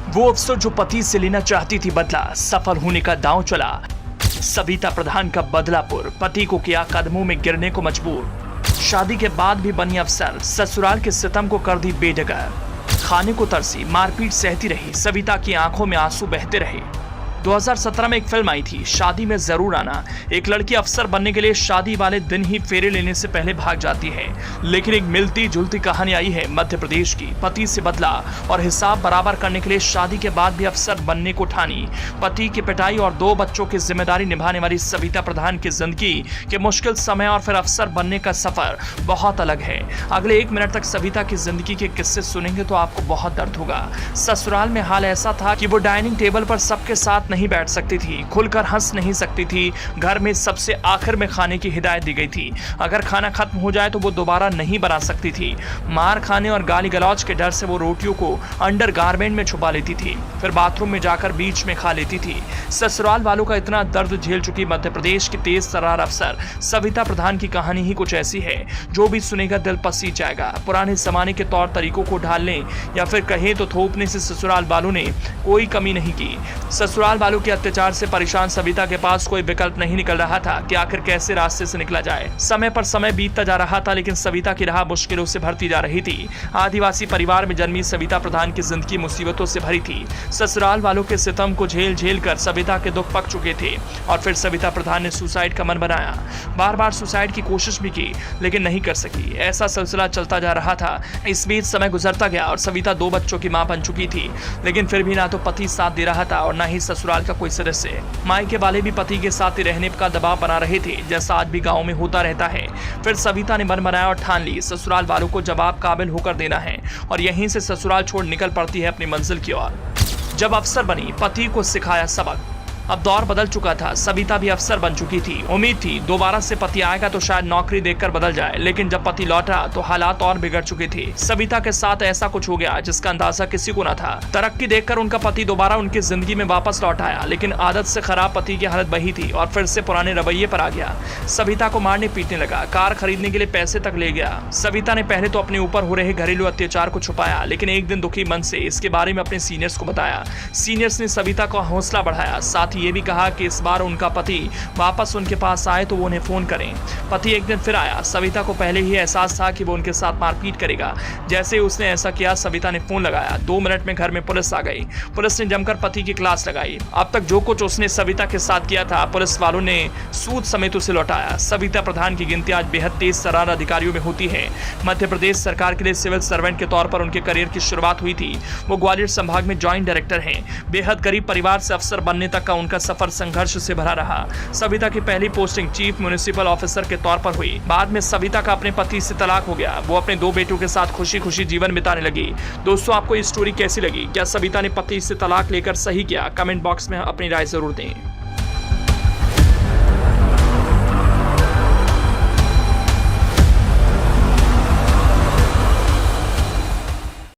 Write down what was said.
वो अफसर जो पति से लेना चाहती थी बदला, सफल होने का दांव चला। सविता प्रधान का बदलापुर, पति को किया कदमों में गिरने को मजबूर। शादी के बाद भी बनी अफसर, ससुराल के सितम को कर दी बेडगर। खाने को तरसी, मारपीट सहती रही, सविता की आंखों में आंसू बहते रहे। 2017 में एक फिल्म आई थी, शादी में जरूर आना। एक लड़की अफसर बनने के लिए शादी वाले दिन ही फेरे लेने से पहले भाग जाती है, लेकिन एक मिलती जुलती कहानी आई है मध्य प्रदेश की। पति से बदला और हिसाब बराबर करने के लिए शादी के बाद भी अफसर बनने को ठानी। पति की पिटाई और 2 बच्चों की जिम्मेदारी निभाने वाली सविता प्रधान की जिंदगी के मुश्किल समय और फिर अफसर बनने का सफर बहुत अलग है। अगले 1 मिनट तक सविता की जिंदगी के किस्से सुनेंगे तो आपको बहुत दर्द होगा। ससुराल में हाल ऐसा था कि वो डाइनिंग टेबल पर सबके साथ नहीं बैठ सकती थी, खुलकर हंस नहीं सकती थी। घर में सबसे आखिर में खाने की हिदायत दी गई थी। अगर खाना खत्म हो जाए तो वो दोबारा नहीं बना सकती थी। मार खाने और गाली गलौज के डर से वो रोटियों को अंडर गारमेंट में छुपा लेती थी, फिर बाथरूम में जाकर बीच में खा लेती थी। ससुराल वालों का इतना दर्द झेल चुकी मध्य प्रदेश की तेज तर्रार अफसर सविता प्रधान की कहानी ही कुछ ऐसी है, जो भी सुनेगा दिल पसीज जाएगा। पुराने जमाने के तौर तरीकों को ढालने या फिर कहें तो थोपने से ससुराल वालों ने कोई कमी नहीं की। ससुराल वालों के अत्याचार से परेशान सविता के पास कोई विकल्प नहीं निकल रहा था कि आखिर कैसे रास्ते से निकला जाए। समय पर समय बीतता जा रहा था, लेकिन सविता की राह मुश्किलों से भरती जा रही थी। आदिवासी परिवार में जन्मी सविता प्रधान की जिंदगी मुसीबतों से भरी थी। ससुराल वालों के सितम को झेल झेल कर सविता के दुख पक चुके थे और फिर सविता प्रधान ने सुसाइड का मन बनाया। बार बार सुसाइड की कोशिश भी की, लेकिन नहीं कर सकी। ऐसा सिलसिला चलता जा रहा था। इस बीच समय गुजरता गया और सविता 2 बच्चों की मां बन चुकी थी, लेकिन फिर भी ना तो पति साथ दे रहा था और ना ही ससुराल का कोई सदस्य। मायके वाले भी पति के साथ ही रहने का दबाव बना रहे थे, जैसा आज भी गांव में होता रहता है। फिर सविता ने मन बनाया और ठान ली, ससुराल वालों को जवाब काबिल होकर देना है और यहीं से ससुराल छोड़ निकल पड़ती है अपनी मंजिल की ओर। जब अफसर बनी, पति को सिखाया सबक। अब दौर बदल चुका था, सविता भी अफसर बन चुकी थी। उम्मीद थी दोबारा से पति आएगा तो शायद नौकरी देखकर बदल जाए, लेकिन जब पति लौटा तो हालात और बिगड़ चुके थे। सविता के साथ ऐसा कुछ हो गया जिसका अंदाजा किसी को न था। तरक्की देखकर उनका पति दोबारा उनकी जिंदगी में वापस लौट आया, लेकिन आदत से खराब पति की हालत वही थी और फिर से पुराने रवैये पर आ गया। सविता को मारने पीटने लगा, कार खरीदने के लिए पैसे तक ले गया। सविता ने पहले तो अपने ऊपर हो रहे घरेलू अत्याचार को छुपाया, लेकिन एक दिन दुखी मन से इसके बारे में अपने सीनियर्स को बताया। सीनियर्स ने सविता का हौसला बढ़ाया, साथ ही ये भी कहा कि इस बार उनका पति वापस उनके पास आए तो वो उन्हें फोन करें। पति एक दिन फिर आया। सविता को पहले ही एहसास था कि वो उनके साथ मारपीट करेगा। जैसे ही उसने ऐसा किया, सविता ने फोन लगाया। 2 मिनट में घर में पुलिस आ गई। पुलिस ने जमकर पति की क्लास लगाई। अब तक जो कुछ उसने सविता के साथ किया था, पुलिस वालों ने सूद समेत उसे लौटाया। सविता प्रधान की गिनती आज बेहद तेज तर्रार अधिकारियों में होती है। मध्य प्रदेश सरकार के लिए सिविल सर्वेंट के तौर पर उनके करियर की शुरुआत हुई थी। वो ग्वालियर संभाग में ज्वाइंट डायरेक्टर हैं। बेहद गरीब परिवार से अफसर बनने तक का उनका सफर संघर्ष से भरा रहा। सविता की पहली पोस्टिंग चीफ म्युनिसिपल ऑफिसर के तौर पर हुई। बाद में सविता का अपने पति से तलाक हो गया। वो अपने 2 बेटों के साथ खुशी खुशी जीवन बिताने लगी। दोस्तों, आपको ये स्टोरी कैसी लगी? क्या सविता ने पति से तलाक लेकर सही किया? कमेंट बॉक्स में अपनी राय जरूर दें।